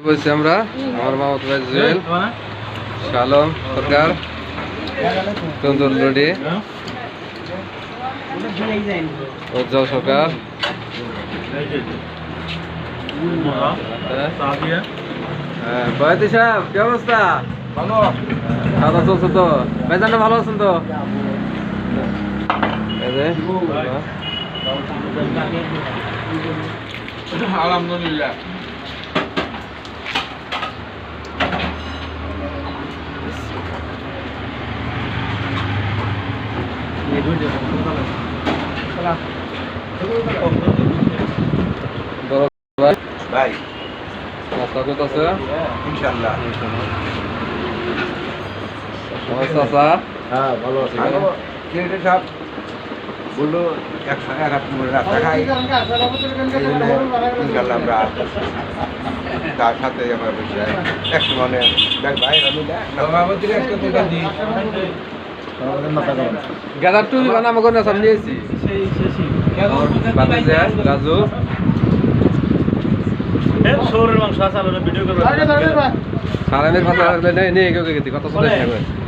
বলছি আমরা আমার মামাতো ভাই জুয়েল, শালম সরকার, তন্দুর লুডি, উজ্জ্বল সরকার, বয়তি সাহেব কি অবস্থা? ভালো, খাওয়া চলছে তো? ভাইজানটা ভালো আছেন তো? আলহামদুলিল্লাহ। ভাই নাস্তা করতেছে ইনশাআল্লাহ। চাচা হ্যাঁ ভালো আছে। কিনে সব বললো 100 রাস্তা খাই, ইনশাআল্লাহ আমরা তার সাথে আমার একটু মানে ভাই গাদার টুরি বানা আমাকে না সামনে এসি রাজু সারামের ভাষা নেই নেই কেউ গেছি কত চলে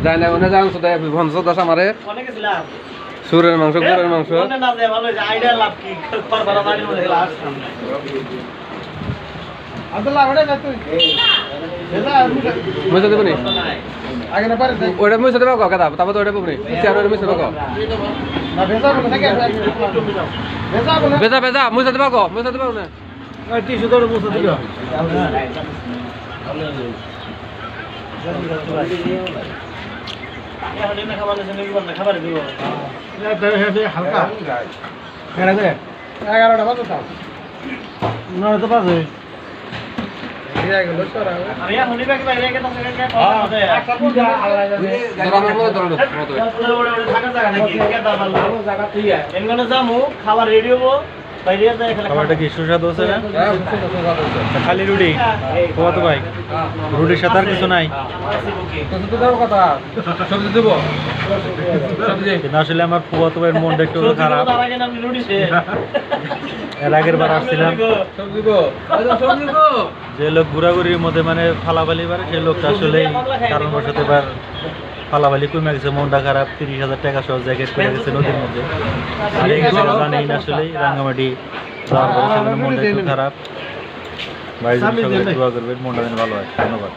যায় না ওনে যান সুদা ভঞ্চ দাস আমারে সুরের মাংস গুড়ের মাংস মুছে দেবো নি ওটা মুছে দেবো কাদা তারপর তো ওটা পাবো নি চেয়ার মুছে দেবো বেজা বেজা মুছে দেবো গো মুছে দেবো না টিস্যু ধরে মুছে দিল। হালকা 11টা বাজে তাও 9টা বাজে খাবার রেডি হবো। খাবারটা কি সুস্বাদু আছে না? খালি রুটি খাওয়া তো ভাই, রুটির সাথে আর কিছু নাই? আসলে আমার ফুয়াতো ভাইয়ের মনটা একটু খারাপ। এর আগের বার আসছিলাম, যে লোক ঘোরাঘুরির মধ্যে মানে ফালাফালি পারে সেই লোকটা আসলে কারণবশত এবার ফালাফালি কমে গেছে, মনটা খারাপ। 30,000 টাকা সহ জ্যাকেট করে গেছে নদীর মধ্যে। আর এই কিছু জানেই না আসলে রাঙ্গামাটি যাওয়ার পরে সেখানে মনটা একটু খারাপ। ভাই সকলে দোয়া করবেন মনটা যেন ভালো হয়। ধন্যবাদ।